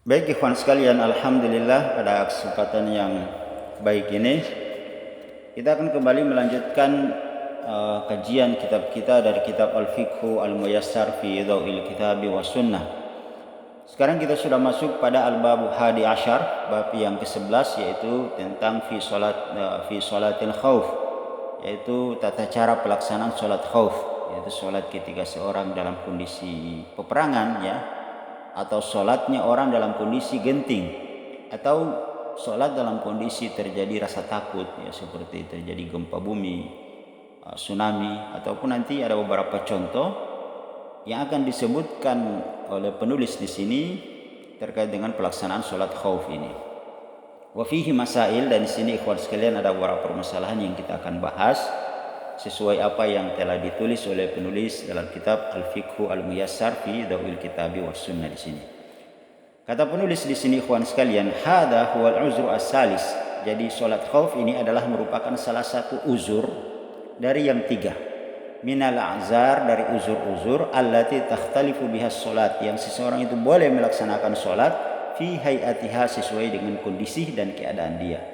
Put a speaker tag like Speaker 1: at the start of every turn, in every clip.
Speaker 1: Baik ikhwan sekalian, alhamdulillah pada kesempatan yang baik ini kita akan kembali melanjutkan kajian kitab kita dari kitab Al-Fiqhu Al-Muyassar fi Dhawil Kitabi wa Sunnah. Sekarang kita sudah masuk pada Al-Babu Hadi Ashar, bab yang ke-11, yaitu tentang fi salatil khauf, yaitu tata cara pelaksanaan salat khauf, yaitu salat ketika seorang dalam kondisi peperangan, ya, atau sholatnya orang dalam kondisi genting, atau sholat dalam kondisi terjadi rasa takut, ya, seperti terjadi gempa bumi, tsunami, ataupun nanti ada beberapa contoh yang akan disebutkan oleh penulis di sini terkait dengan pelaksanaan sholat khauf ini. Wa fihi masail, dan di sini ikhwan sekalian ada beberapa permasalahan yang kita akan bahas sesuai apa yang telah ditulis oleh penulis dalam kitab Al-Fiqhu Al-Muyassar fi Dhawil Kitabi wa Sunnah di sini. Kata penulis di sini ikhwan sekalian, hadza huwal uzru as-salis. Jadi salat khauf ini adalah merupakan salah satu uzur dari yang tiga. Minal a'zar, dari uzur-uzur allati takhtalifu biha salat, yang seseorang itu boleh melaksanakan salat fi hayatiha, sesuai dengan kondisi dan keadaan dia.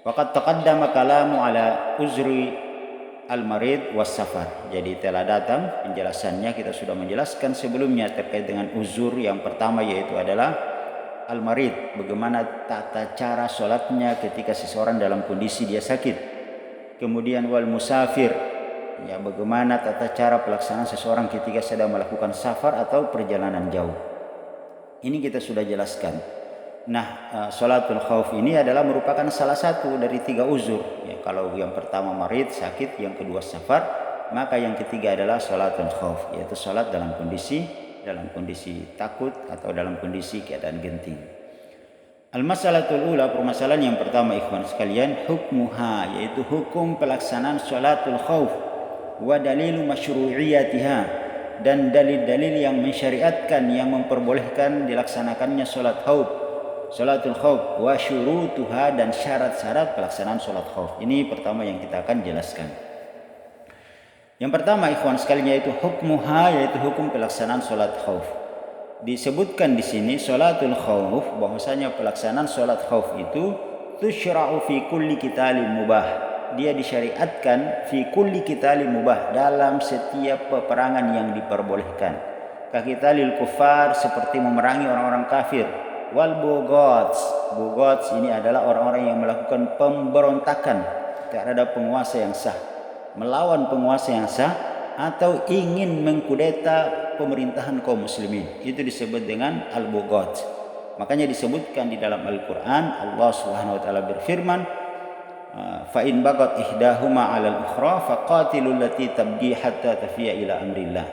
Speaker 1: Waqad taqaddama kalamu ala uzri al-marid was safar. Jadi telah datang penjelasannya, kita sudah menjelaskan sebelumnya terkait dengan uzur. Yang pertama yaitu adalah al-marid, bagaimana tata cara sholatnya ketika seseorang dalam kondisi dia sakit. Kemudian wal musafir, ya, bagaimana tata cara pelaksanaan seseorang ketika sedang melakukan safar atau perjalanan jauh. Ini kita sudah jelaskan. Nah, sholatul khauf ini adalah merupakan salah satu dari tiga uzur. Ya, kalau yang pertama marid, sakit, yang kedua safar, maka yang ketiga adalah sholatul khauf, yaitu sholat dalam kondisi takut atau dalam kondisi keadaan genting. Al-masalatul ula, permasalahan yang pertama ikhwan sekalian, hukmuha, yaitu hukum pelaksanaan sholatul khauf, wa dalilu masyru'iyatiha, dan dalil-dalil yang mensyariatkan, yang memperbolehkan dilaksanakannya sholat khauf, sholatul khauf, wa syurutuha, dan syarat-syarat pelaksanaan sholat khauf. Ini pertama yang kita akan jelaskan. Yang pertama ikhwan sekalian yaitu hukmuha, yaitu hukum pelaksanaan sholat khauf. Disebutkan di sini sholatul khauf, bahwasanya pelaksanaan sholat khauf itu tusyra'u fi kulli qitalin mubah. Dia disyariatkan fi kulli qitalin mubah, dalam setiap peperangan yang diperbolehkan. Kaqitalil kufar, seperti memerangi orang-orang kafir. Wal bugots ini adalah orang-orang yang melakukan pemberontakan terhadap penguasa yang sah, melawan penguasa yang sah, atau ingin mengkudeta pemerintahan kaum muslimin. Itu disebut dengan al-bugots. Makanya disebutkan di dalam Al-Quran, Allah Subhanahu wa taala berfirman, fa in bagat ihdahuma 'alal ukhra faqatilul lati tabghi hatta tafiya ila amrillah.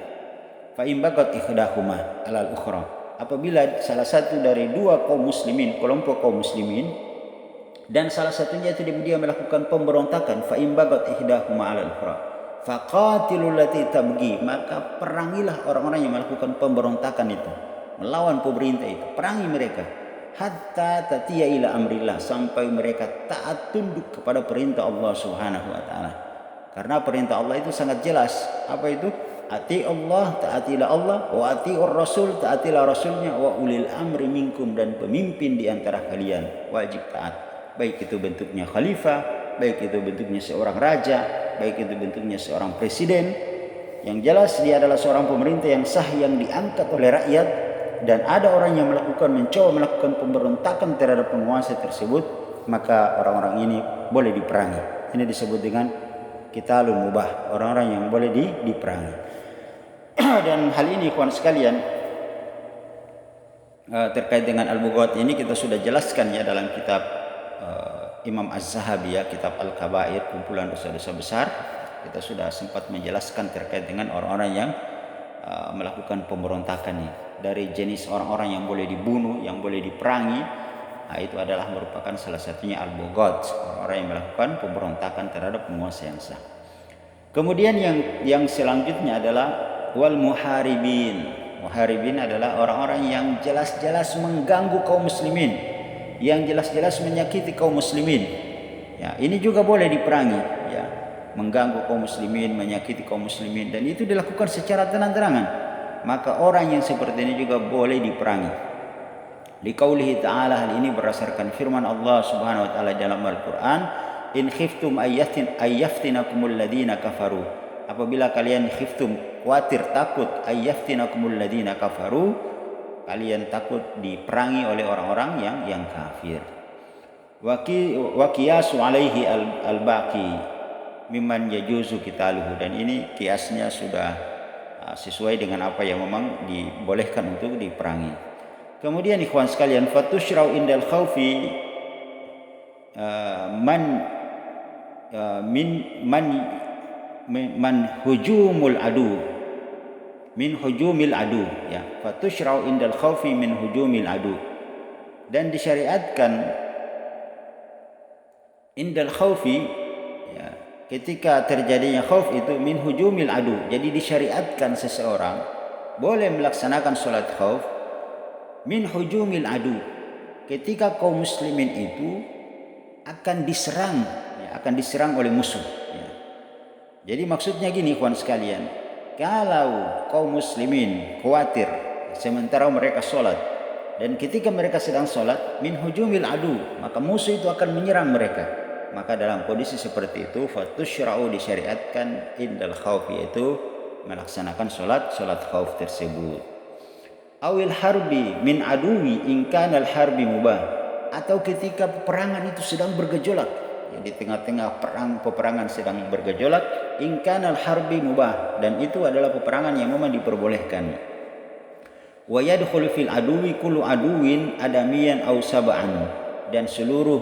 Speaker 1: Fa in bagat ihdahuma 'alal ukhra, apabila salah satu dari dua kaum muslimin, kelompok kaum muslimin, dan salah satunya itu dia melakukan pemberontakan, fa in bagat ihdahuma 'alal ukhra faqatilul lati tabghi, maka perangilah orang-orang yang melakukan pemberontakan itu, melawan pemerintah itu, perangi mereka, hatta tatiya ila amrillah, sampai mereka taat tunduk kepada perintah Allah Subhanahu wa taala. Karena perintah Allah itu sangat jelas. Apa itu? Ati Allah, taatilah Allah, wa atiur rasul, taatilah rasulnya, wa ulil amri minkum, dan pemimpin di antara kalian wajib taat. Baik itu bentuknya khalifah, baik itu bentuknya seorang raja, baik itu bentuknya seorang presiden. Yang jelas dia adalah seorang pemerintah yang sah, yang diangkat oleh rakyat, dan ada orang yang mencoba melakukan pemberontakan terhadap penguasa tersebut, maka orang-orang ini boleh diperangi. Ini disebut dengan qitalul mubah, orang-orang yang boleh diperangi. Dan hal ini kawan sekalian, terkait dengan al-bugot ini kita sudah jelaskan ya dalam kitab Imam Az-Zahabi, ya, kitab Al-Kabair, kumpulan dosa-dosa besar. Kita sudah sempat menjelaskan terkait dengan orang-orang yang melakukan pemberontakan ini. Dari jenis orang-orang yang boleh dibunuh, yang boleh diperangi, nah, itu adalah merupakan salah satunya al-bugot, orang-orang yang melakukan pemberontakan terhadap penguasa yang sah. Kemudian yang selanjutnya adalah wal muharibin. Muharibin adalah orang-orang yang jelas-jelas mengganggu kaum muslimin, yang jelas-jelas menyakiti kaum muslimin. Ya, ini juga boleh diperangi, ya, mengganggu kaum muslimin, menyakiti kaum muslimin, dan itu dilakukan secara terang-terangan. Maka orang yang seperti ini juga boleh diperangi. Liqaulihi ta'ala, hal ini berdasarkan firman Allah Subhanahu wa taala dalam Al-Qur'an, in khiftum ayyaftinakumul ladina kafaru. Apabila kalian khiftum, khawatir, takut, ayyaftinakumul ladina kafaru, kalian takut diperangi oleh orang-orang yang kafir. Wa qiyasu alaihi al-baqi mimman yajuzu qitaluhu, dan ini kiasnya sudah sesuai dengan apa yang memang dibolehkan untuk diperangi. Kemudian ikhwan sekalian, fatusyrau indal khaufi man hujumul adu min hujumil adu, ya, fatusyrau indal khaufi min hujumil adu, dan disyariatkan indal khaufi, ya, ketika terjadinya khauf itu min hujumil adu. Jadi disyariatkan seseorang boleh melaksanakan salat khauf min hujumil adu, ketika kaum muslimin itu akan diserang, ya, akan diserang oleh musuh, ya. Jadi maksudnya gini ikhwan sekalian, kalau kaum muslimin khawatir sementara mereka sholat, dan ketika mereka sedang sholat, min hujumil adu, maka musuh itu akan menyerang mereka, maka dalam kondisi seperti itu fatusyra'u, disyariatkan indal khauf, yaitu melaksanakan sholat khauf tersebut. Awil harbi min aduwi in kana al harbi mubah, atau ketika peperangan itu sedang bergejolak, ya, di tengah-tengah peperangan sedang bergejolak, in kana al harbi mubah, dan itu adalah peperangan yang memang diperbolehkan. Wa yadkhulu fil aduwi kullu aduwin adamiyan aw sab'an, dan seluruh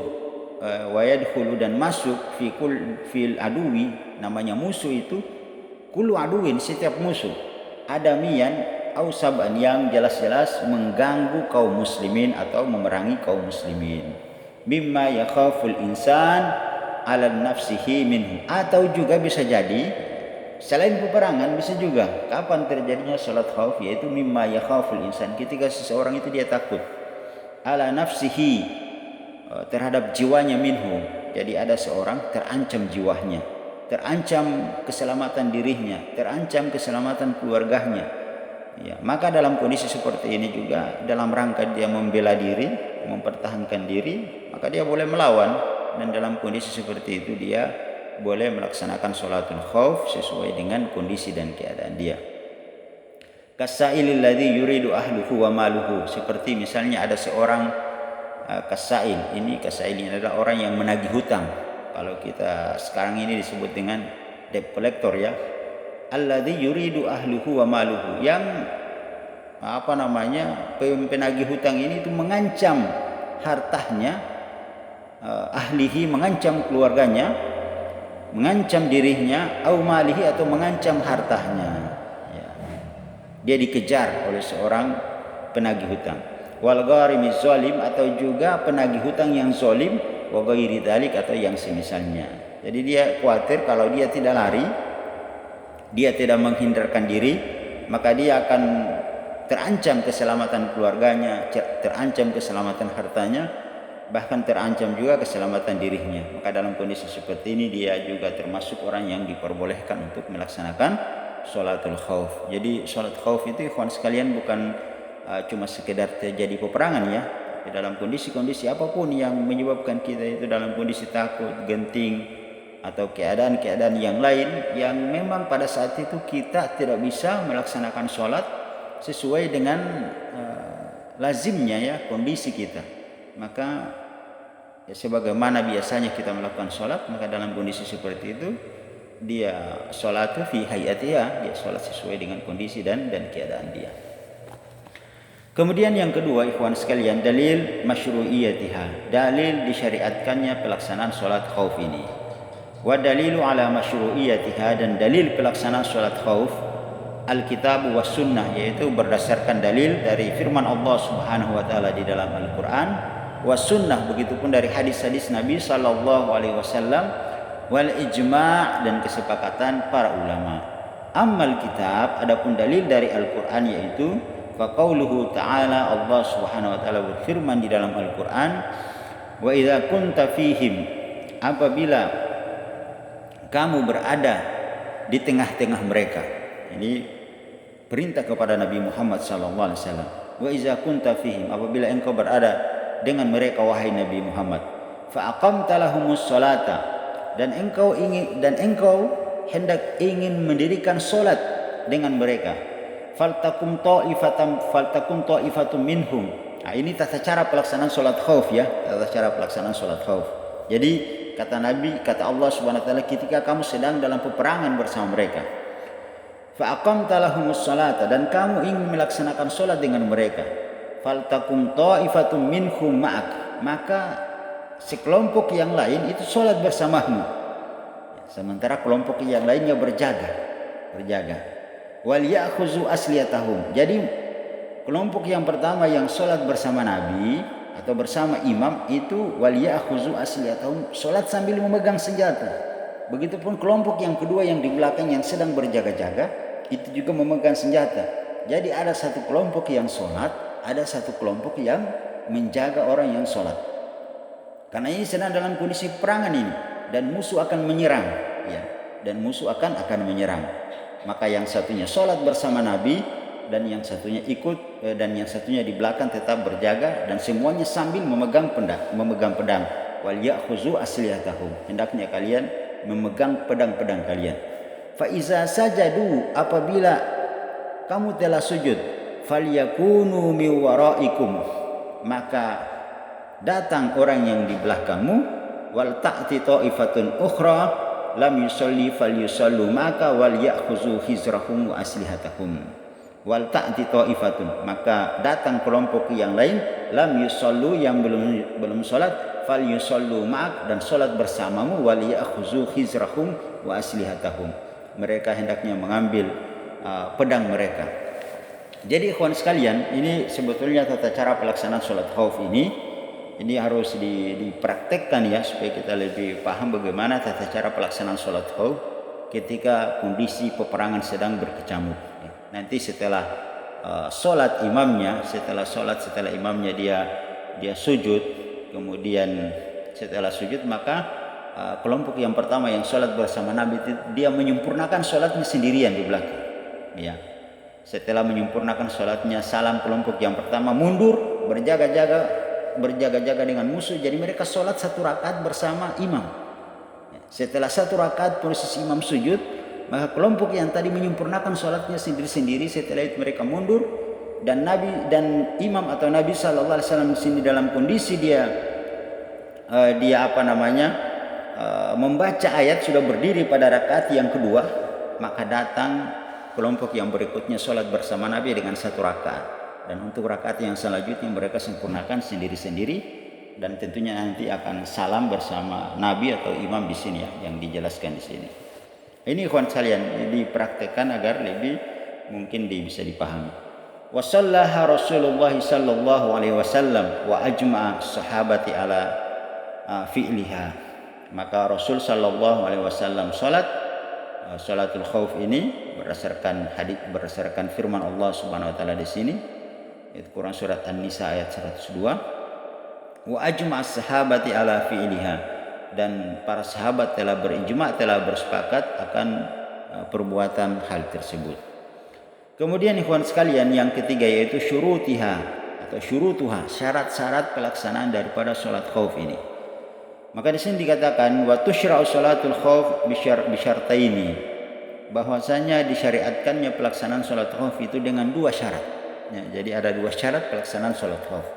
Speaker 1: wa yadkhulu, dan masuk fil aduwi, namanya musuh itu, kullu aduwin, setiap musuh, adamiyan au sab'an, yang jelas-jelas mengganggu kaum muslimin atau memerangi kaum muslimin, mimma yakhaful insan ala nafsihi minhu, atau juga bisa jadi selain peperangan, bisa juga kapan terjadinya salat khauf, yaitu mimma yakhaful insan, ketika seseorang itu dia takut ala nafsihi, terhadap jiwanya, minhu, jadi ada seorang terancam jiwanya, terancam keselamatan dirinya, terancam keselamatan keluarganya. Ya, maka dalam kondisi seperti ini juga, dalam rangka dia membela diri, mempertahankan diri, maka dia boleh melawan, dan dalam kondisi seperti itu dia boleh melaksanakan sholatul khauf sesuai dengan kondisi dan keadaan dia. Kasailil ladzi yuridu ahluhu wa maluhu, seperti misalnya ada seorang kasail. Kasail ini adalah orang yang menagih hutang. Kalau kita sekarang ini disebut dengan debt collector, ya. Alladzi yuridu ahluhu wa maluhu, yang penagih hutang ini itu mengancam hartanya, ahlihi, mengancam keluarganya, mengancam dirinya, au malihi, atau mengancam hartanya, ya. Dia dikejar oleh seorang penagih hutang. Wal gharimiz zalim, atau juga penagih hutang yang zalim, wa ghairi dzalik, atau yang semisalnya. Jadi dia khawatir kalau dia tidak lari, dia tidak menghindarkan diri, maka dia akan terancam keselamatan keluarganya, terancam keselamatan hartanya, bahkan terancam juga keselamatan dirinya. Maka dalam kondisi seperti ini dia juga termasuk orang yang diperbolehkan untuk melaksanakan sholatul khauf. Jadi sholat khauf itu ikhwan sekalian bukan cuma sekedar terjadi peperangan, ya. Dalam kondisi-kondisi apapun yang menyebabkan kita itu dalam kondisi takut, genting, atau keadaan-keadaan yang lain yang memang pada saat itu kita tidak bisa melaksanakan sholat sesuai dengan lazimnya, ya, kondisi kita, maka ya, sebagaimana biasanya kita melakukan sholat, maka dalam kondisi seperti itu dia sholatu fi hayatiha, dia sholat sesuai dengan kondisi dan keadaan dia. Kemudian yang kedua ikhwan sekalian, dalil masyru'iyatiha, dalil disyariatkannya pelaksanaan sholat khauf ini. Wa dalilu ala masyru'iyatiha, dan dalil pelaksanaan salat khauf Alkitab was sunnah, yaitu berdasarkan dalil dari firman Allah Subhanahu wa taala di dalam Al-Qur'an, was sunnah, begitupun dari hadis-hadis Nabi sallallahu alaihi wasallam, wal ijma', dan kesepakatan para ulama. Ammal kitab, adapun dalil dari Al-Qur'an, yaitu fa qauluhu ta'ala, Allah Subhanahu wa taala berfirman di dalam Al-Qur'an, wa idza kunta fihim, apabila kamu berada di tengah-tengah mereka. Ini perintah kepada Nabi Muhammad SAW. wa iza kunta fihim, apabila engkau berada dengan mereka wahai Nabi Muhammad, fa aqamta lahumus salata, dan engkau hendak ingin mendirikan salat dengan mereka, faltakum ta'ifatum minhum. Nah, ini tata cara pelaksanaan salat khauf ya, tata cara pelaksanaan salat khauf. Jadi kata Nabi, kata Allah Subhanahu wa taala, ketika kamu sedang dalam peperangan bersama mereka, fa aqamta lahumus salata, dan kamu ingin melaksanakan salat dengan mereka, faltakum ta'ifatum minhum ma'ak, maka sekelompok yang lain itu salat bersamamu, sementara kelompok yang lainnya berjaga. Wal ya'khuzu asliyatahum. Jadi kelompok yang pertama yang salat bersama Nabi atau bersama imam itu wal ya'khuzu asliyatahum, salat sambil memegang senjata. Begitupun kelompok yang kedua yang di belakang yang sedang berjaga-jaga itu juga memegang senjata. Jadi ada satu kelompok yang salat, ada satu kelompok yang menjaga orang yang salat. Karena ini sedang dalam kondisi peperangan ini dan musuh akan menyerang ya. Dan musuh akan menyerang. Maka yang satunya salat bersama Nabi dan yang satunya ikut dan yang satunya di belakang tetap berjaga, dan semuanya sambil memegang pedang. Wal ya'khuzu asliyatahum, hendaknya kalian memegang pedang-pedang kalian. Fa iza sajadu, apabila kamu telah sujud, falyakunu mi waraikum, maka datang orang yang di belakangmu, wal ta'ti ta'ifatun ukhra lam yusalli falyusallu maka wal ya'khuzu hizrahum wa aslihatahum. Wal ta'ti ta'ifatun, maka datang kelompok yang lain, lam yusallu, yang belum salat, falyusallu ma'ak, dan salat bersamamu, wal ya'khuzu hizrahum wa aslihatahum, mereka hendaknya mengambil pedang mereka. Jadi ikhwan sekalian, ini sebetulnya tata cara pelaksanaan salat khauf ini harus dipraktekkan ya, supaya kita lebih paham bagaimana tata cara pelaksanaan salat khauf ketika kondisi peperangan sedang berkecamuk. Nanti setelah salat imamnya, setelah imamnya dia sujud, kemudian setelah sujud maka kelompok yang pertama yang salat bersama Nabi dia menyempurnakan salatnya sendirian di belakang. Ya. Setelah menyempurnakan salatnya, salam kelompok yang pertama mundur berjaga-jaga dengan musuh. Jadi mereka sholat satu rakaat bersama imam. Setelah satu rakaat posisi imam sujud, maka kelompok yang tadi menyempurnakan sholatnya sendiri-sendiri, setelah itu mereka mundur, dan imam atau Nabi Sallallahu Alaihi Wasallam di sini dalam kondisi dia membaca ayat, sudah berdiri pada rakaat yang kedua, maka datang kelompok yang berikutnya sholat bersama Nabi dengan satu rakaat. Dan untuk rakaat yang selanjutnya mereka sempurnakan sendiri-sendiri, dan tentunya nanti akan salam bersama Nabi atau imam di sini ya, yang dijelaskan di sini. Ini ikhwan sekalian dipraktekkan agar lebih mungkin bisa dipahami. Wa shallaha Rasulullah sallallahu alaihi wasallam wa ajma'a sahabati ala fi'liha. Maka Rasul sallallahu alaihi wasallam salatul khauf ini berdasarkan firman Allah Subhanahu wa taala di sini, itu Quran surat An-Nisa ayat 102. Wa ajma'as sahabati ala fi'liha, dan para sahabat telah bersepakat akan perbuatan hal tersebut. Kemudian ikhwan sekalian, yang ketiga yaitu syurutiha atau syurutuha, syarat-syarat pelaksanaan daripada salat khauf ini. Maka di sini dikatakan wa tusyra'u salatul khauf bisyartaini, bahwasanya disyariatkannya pelaksanaan salat khauf itu dengan dua syarat. Ya, jadi ada dua syarat pelaksanaan salat khauf.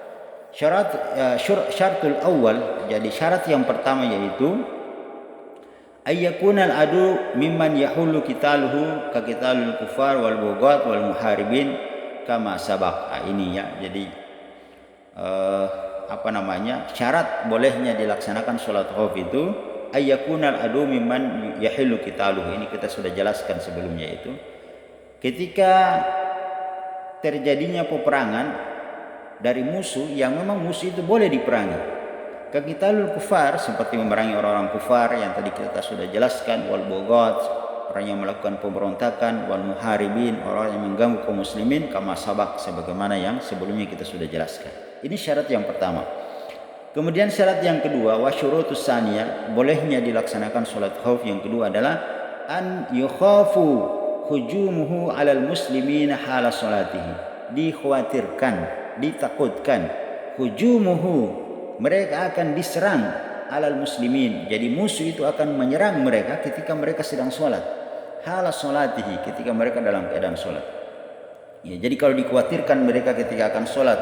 Speaker 1: Syaratul awal, jadi syarat yang pertama yaitu ayyakunal adu mimman yahulu qitaluhu ka qitalul kufar wal bughat wal muharibin kama sabaq. Ini ya, jadi syarat bolehnya dilaksanakan salat khauf itu ayyakunal adu mimman yahulu qitaluhu. Ini kita sudah jelaskan sebelumnya, itu ketika terjadinya peperangan dari musuh yang memang musuh itu boleh diperangi. Kaqitalul kufar, seperti memerangi orang-orang kufar yang tadi kita sudah jelaskan, wal bughat, orang yang melakukan pemberontakan, wal muharibin, orang yang mengganggu kaum muslimin, kama sabaq, sebagaimana yang sebelumnya kita sudah jelaskan. Ini syarat yang pertama. Kemudian syarat yang kedua, wa syurutus tsaniyah, bolehnya dilaksanakan salat khauf yang kedua adalah an yukhafu hujumuhu alal muslimin hala salatihi, dikhawatirkan, ditakutkan, hujumuhu, mereka akan diserang, alal muslimin, jadi musuh itu akan menyerang mereka ketika mereka sedang sholat, hala sholatihi, ketika mereka dalam keadaan sholat. Ya, jadi kalau dikhawatirkan mereka ketika akan sholat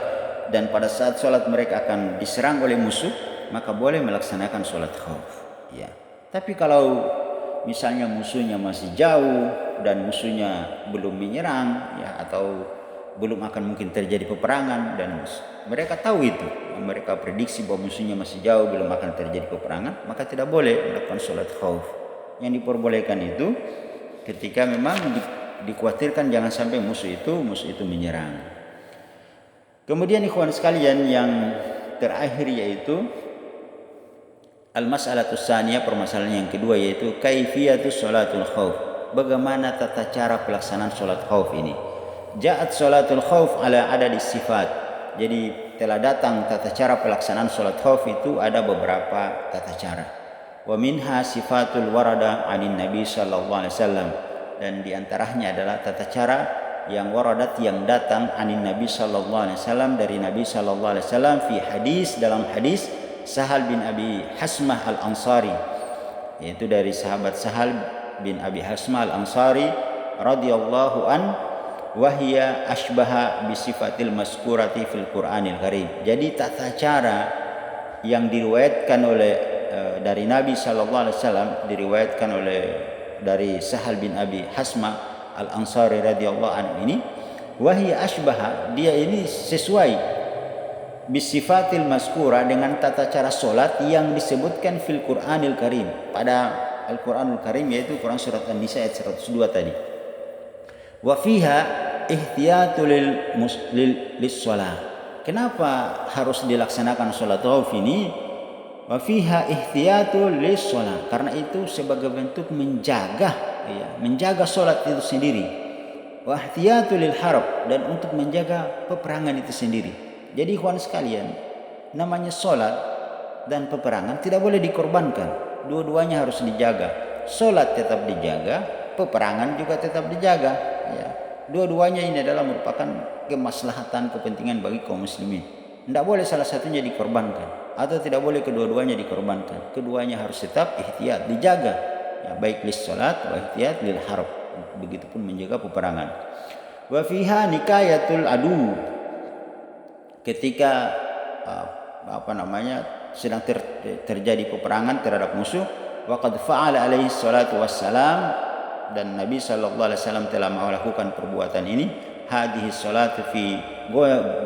Speaker 1: dan pada saat sholat mereka akan diserang oleh musuh, maka boleh melaksanakan sholat khauf. Ya. Tapi kalau misalnya musuhnya masih jauh dan musuhnya belum menyerang, ya, atau belum akan mungkin terjadi peperangan dan mereka tahu itu, mereka prediksi bahwa musuhnya masih jauh, belum akan terjadi peperangan, maka tidak boleh melakukan sholat khauf. Yang diperbolehkan itu ketika memang dikhawatirkan jangan sampai musuh itu menyerang. Kemudian ikhwan sekalian, yang terakhir yaitu al-mas'alatus tsaniyah, permasalahan yang kedua yaitu kaifiyatus sholatul khauf. Bagaimana tata cara pelaksanaan sholat khauf ini? Ja'at sholatul khauf ala adadis sifat. Jadi telah datang tata cara pelaksanaan sholat khauf itu ada beberapa tata cara. Wa minha sifatul warada 'anin nabi sallallahu alaihi wasallam, dan diantaranya adalah tata cara yang waradat, yang datang anin nabi sallallahu alaihi wasallam, dari nabi sallallahu alaihi wasallam, fi hadis, dalam hadis Sahal bin Abi Hasmah al-Ansari, yaitu dari sahabat Sahal bin Abi Hasmah al-Ansari radhiyallahu an, wahia asbaha bisifatil maskurati fil Qur'anil Karim. Jadi tata cara yang diriwayatkan oleh dari Nabi sallallahu alaihi wasallam, diriwayatkan oleh dari Sahal bin Abi Hasmah al-Ansari radhiyallahu an ini, wahia asbaha, dia ini sesuai bisifatil maskura, dengan tata cara solat yang disebutkan fil Qur'anil Karim, pada Al-Qur'anul Karim, yaitu Quran surat An-Nisa ayat 102 tadi. Wa fiha ihtiyatul lis shalah. Kenapa harus dilaksanakan salat khauf ini? Wa fiha ihtiyatul lis shalah, karena itu sebagai bentuk menjaga, ya, menjaga salat itu sendiri. Wa ihtiyatul lil harb, dan untuk menjaga peperangan itu sendiri. Jadi ikhwan sekalian, namanya sholat dan peperangan tidak boleh dikorbankan. Dua-duanya harus dijaga. Sholat tetap dijaga, peperangan juga tetap dijaga. Ya. Dua-duanya ini adalah merupakan kemaslahatan, kepentingan bagi kaum muslimin. Tidak boleh salah satunya dikorbankan, atau tidak boleh kedua-duanya dikorbankan. Keduanya harus tetap ihtiyat, dijaga. Ya, baik lis sholat, wa ihtiyat lil harb. Begitupun menjaga peperangan. Wa fiha nikayatul adu. Ketika sedang terjadi peperangan terhadap musuh, waqad fa'ala alaihi salatu wassalam, dan Nabi sallallahu alaihi wasallam telah melakukan perbuatan ini, hadhihi salatu fi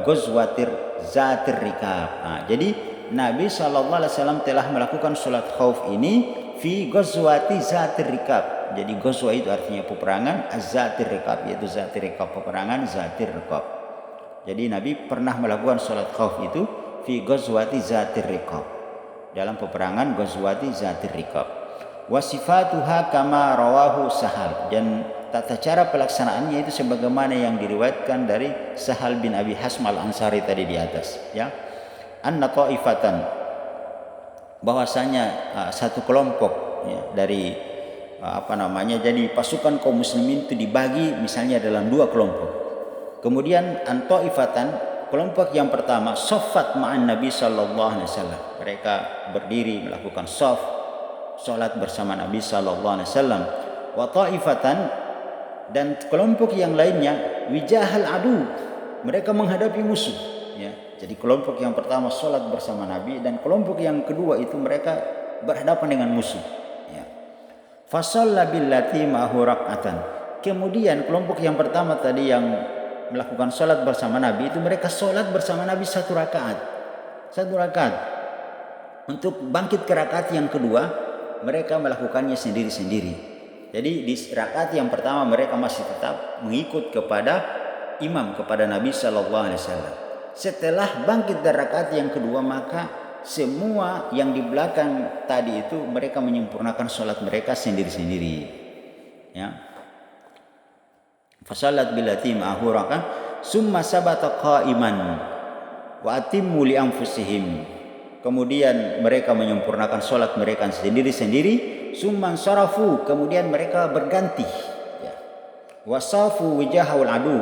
Speaker 1: ghazwatir zatir rikab. Jadi Nabi sallallahu alaihi wasallam telah melakukan salat khauf ini fi ghazwati zatir rikab. Jadi ghazwa itu artinya peperangan, az-zatir rikab yaitu zatir rikab, peperangan zatir rikab. Jadi Nabi pernah melakukan sholat khauf itu fi ghazwati zatir riqab, dalam peperangan ghazwati zatir riqab. Wa sifatuha kama rawahu Sahal, dan tata cara pelaksanaannya itu sebagaimana yang diriwayatkan dari Sahal bin Abi Hasmah al-Ansari tadi di atas, ya. Anna ta'ifatan, bahwasanya satu kelompok, ya, dari jadi pasukan kaum muslimin itu dibagi misalnya dalam dua kelompok. Kemudian antoifatan, kelompok yang pertama, soffat ma'an Nabi sallallahu alaihi wasallam. Mereka berdiri melakukan salat bersama Nabi sallallahu alaihi wasallam. Wa ta'ifatan, dan kelompok yang lainnya, wijahal adu, mereka menghadapi musuh, ya. Jadi kelompok yang pertama salat bersama Nabi, dan kelompok yang kedua itu mereka berhadapan dengan musuh, ya. Fasalla billati ma'hu rak'atan. Kemudian kelompok yang pertama tadi yang melakukan sholat bersama Nabi itu, mereka sholat bersama Nabi satu rakaat. Untuk bangkit ke rakaat yang kedua, mereka melakukannya sendiri-sendiri. Jadi di rakaat yang pertama mereka masih tetap mengikut kepada imam, kepada Nabi sallallahu alaihi wasallam. Setelah bangkit dari rakaat yang kedua, maka semua yang di belakang tadi itu mereka menyempurnakan sholat mereka sendiri-sendiri, ya. Fasalat billati ma'ahu rak'ah summa sabata qa'iman wa atimmu li anfusihim. Kemudian mereka menyempurnakan salat mereka sendiri-sendiri, summan sarafu, kemudian mereka berganti, ya. Wasafu wijahul adu,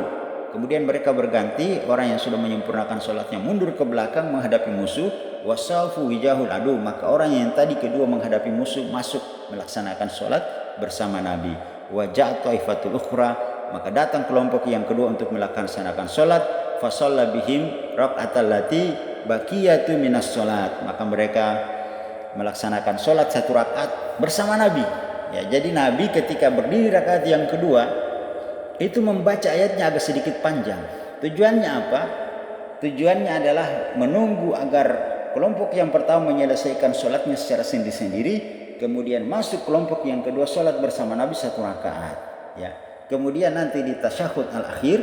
Speaker 1: Kemudian mereka berganti, orang yang sudah menyempurnakan sholatnya mundur ke belakang menghadapi musuh. Wasafu wijahul adu, maka orang yang tadi kedua menghadapi musuh masuk melaksanakan sholat bersama Nabi. Wajah taifatul ukhra, maka datang kelompok yang kedua untuk melaksanakan sholat. Fasalla bihim raka'atal lati baqiyatu minas sholat, maka mereka melaksanakan sholat 1 rakaat bersama Nabi. Ya, jadi Nabi ketika berdiri rakaat yang kedua itu membaca ayatnya agak sedikit panjang. Tujuannya apa? Tujuannya adalah menunggu agar kelompok yang pertama menyelesaikan sholatnya secara sendiri-sendiri, kemudian masuk kelompok yang kedua sholat bersama Nabi 1 rakaat. Ya. Kemudian nanti di tasyahud al-akhir,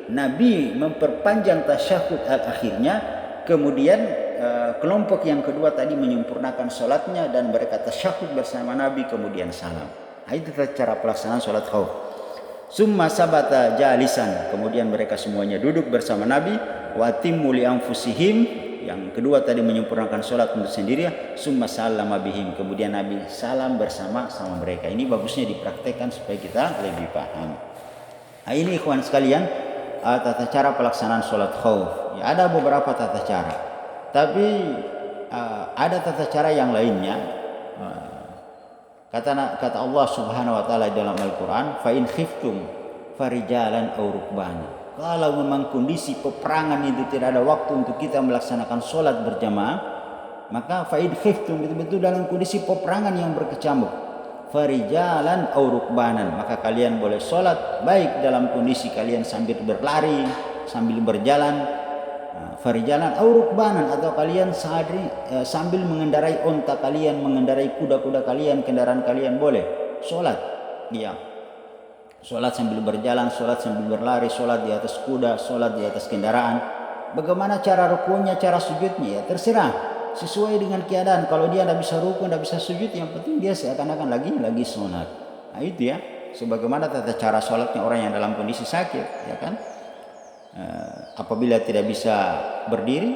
Speaker 1: Nabi memperpanjang tasyahud al-akhirnya, kemudian kelompok yang kedua tadi menyempurnakan sholatnya dan mereka tasyahud bersama Nabi, kemudian salam. Nah, itu cara pelaksanaan sholat khauf. Summa sabata jalisan, kemudian mereka semuanya duduk bersama Nabi. Wa timmu li anfusihim, yang kedua tadi menyempurnakan sholat untuk sendiri. Summa sallama bihim, kemudian Nabi salam bersama mereka. Ini bagusnya dipraktekkan supaya kita lebih paham. Nah, ini ikhwan sekalian, tata cara pelaksanaan sholat khauf. Ya, ada beberapa tata cara, tapi ada tata cara yang lainnya. Kata Allah Subhanahu wa taala dalam Al-Qur'an, fa in khiftum farijalan aw rukbana. Kalau memang kondisi peperangan itu tidak ada waktu untuk kita melaksanakan sholat berjamaah, maka fa in khiftum, betul-betul dalam kondisi peperangan yang berkecamuk, farijalan aw rukbanan, maka kalian boleh sholat baik dalam kondisi kalian sambil berlari, sambil berjalan, farijalan aw rukbanan, atau kalian sambil mengendarai onta kalian, mengendarai kuda-kuda kalian, kendaraan kalian, boleh sholat. Ya, sholat sambil berjalan, sholat sambil berlari, sholat di atas kuda, sholat di atas kendaraan. Bagaimana cara rukunya, cara sujudnya, ya terserah, sesuai dengan keadaan. Kalau dia tidak bisa ruku, tidak bisa sujud, yang penting dia seakan-akan lagi sholat. Nah itu ya, sebagaimana tata cara sholatnya orang yang dalam kondisi sakit, ya kan. Apabila tidak bisa berdiri,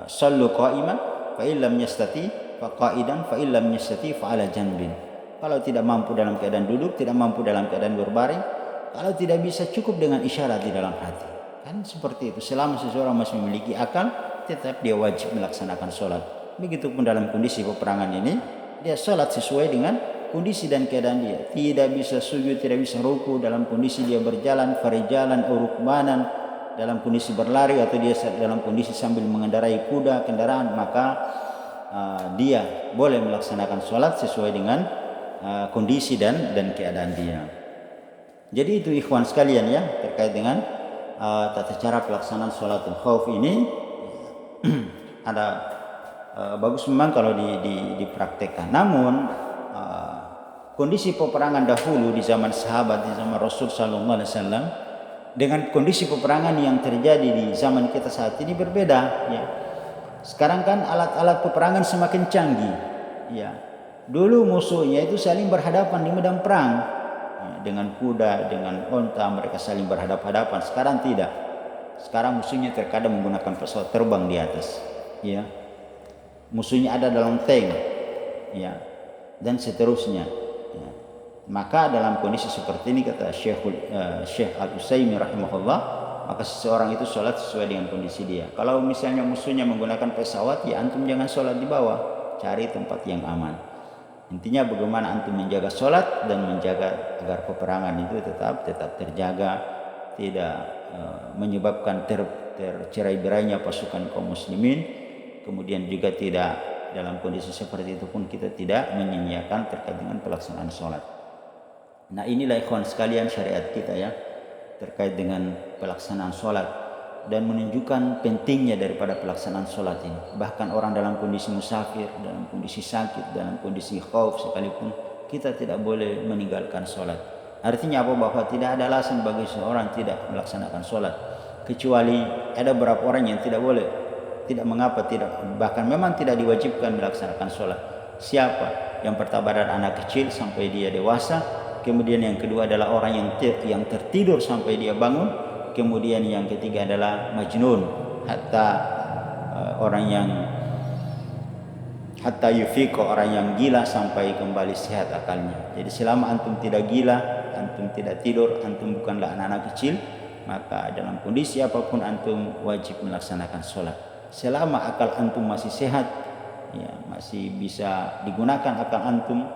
Speaker 1: sallu qa'iman fa illam yastati fa qa'idan fa illam yastati fa ala janbin. Kalau tidak mampu dalam keadaan duduk, tidak mampu dalam keadaan berbaring, kalau tidak bisa cukup dengan isyarat di dalam hati. Kan seperti itu. Selama seseorang masih memiliki akal, tetap dia wajib melaksanakan sholat. Begitupun dalam kondisi peperangan ini, dia sholat sesuai dengan kondisi dan keadaan dia. Tidak bisa sujud, tidak bisa ruku dalam kondisi dia berjalan, farijalan aw rukbanan, dalam kondisi berlari, atau dia dalam kondisi sambil mengendarai kuda, kendaraan, maka dia boleh melaksanakan sholat sesuai dengan kondisi dan keadaan dia. Jadi itu ikhwan sekalian ya, terkait dengan tata cara pelaksanaan sholatul khauf ini. Ada bagus memang kalau dipraktekkan. Namun kondisi peperangan dahulu di zaman sahabat, di zaman Rasul sallallahu alaihi wasallam, dengan kondisi peperangan yang terjadi di zaman kita saat ini berbeda ya. Sekarang kan alat-alat peperangan semakin canggih ya. Dulu musuhnya itu saling berhadapan di medan perang ya, dengan kuda, dengan onta, mereka saling berhadapan-hadapan. Sekarang tidak. Sekarang musuhnya terkadang menggunakan pesawat terbang di atas ya. Musuhnya ada dalam tank ya, dan seterusnya ya. Maka dalam kondisi seperti ini, kata Syekh Al-Utsaimin rahimahullah, maka seseorang itu sholat sesuai dengan kondisi dia. Kalau misalnya musuhnya menggunakan pesawat, ya antum jangan sholat di bawah, cari tempat yang aman. Intinya bagaimana antum menjaga sholat dan menjaga agar peperangan itu tetap terjaga, tidak menyebabkan tercerai-berainya pasukan kaum muslimin. Kemudian juga tidak, dalam kondisi seperti itu pun kita tidak menyia-nyiakan terkait dengan pelaksanaan sholat. Nah inilah ikhwan sekalian syariat kita ya, terkait dengan pelaksanaan sholat, dan menunjukkan pentingnya daripada pelaksanaan sholat ini. Bahkan orang dalam kondisi musafir, dalam kondisi sakit, dalam kondisi khauf sekalipun, kita tidak boleh meninggalkan sholat. Artinya apa? Bahwa tidak ada alasan bagi seorang tidak melaksanakan sholat, kecuali ada beberapa orang yang tidak boleh, tidak mengapa, tidak, bahkan memang tidak diwajibkan melaksanakan sholat. Siapa? Yang pertama adalah anak kecil sampai dia dewasa. Kemudian yang kedua adalah orang yang tertidur sampai dia bangun. Kemudian yang ketiga adalah majnun, hatta yufiqo, orang yang gila sampai kembali sehat akalnya. Jadi selama antum tidak gila, antum tidak tidur, antum bukanlah anak-anak kecil, maka dalam kondisi apapun antum wajib melaksanakan sholat. Selama akal antum masih sehat, ya, masih bisa digunakan akal antum,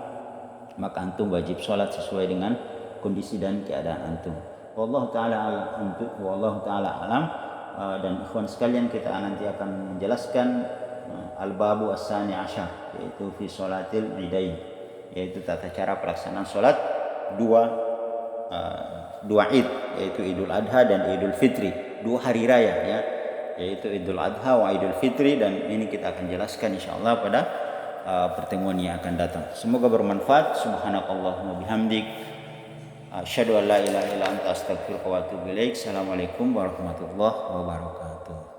Speaker 1: maka antum wajib sholat sesuai dengan kondisi dan keadaan antum. Wallahu taala alam, wallahu taala alam. Dan ikhwan sekalian, kita nanti akan menjelaskan al-babu as-sani asyar, yaitu fi sholatil idain, yaitu tata cara pelaksanaan sholat dua id, yaitu Idul Adha dan Idul Fitri, 2 hari raya, ya, yaitu Idul Adha wa Idul Fitri, dan ini kita akan jelaskan insyaallah pada pertemuan yang akan datang. Semoga bermanfaat. Subhanakallahumma bihamdik, asyhadu an la ilaha illa anta, astaghfiruka wa atubu ilaik. Assalamualaikum warahmatullahi wabarakatuh.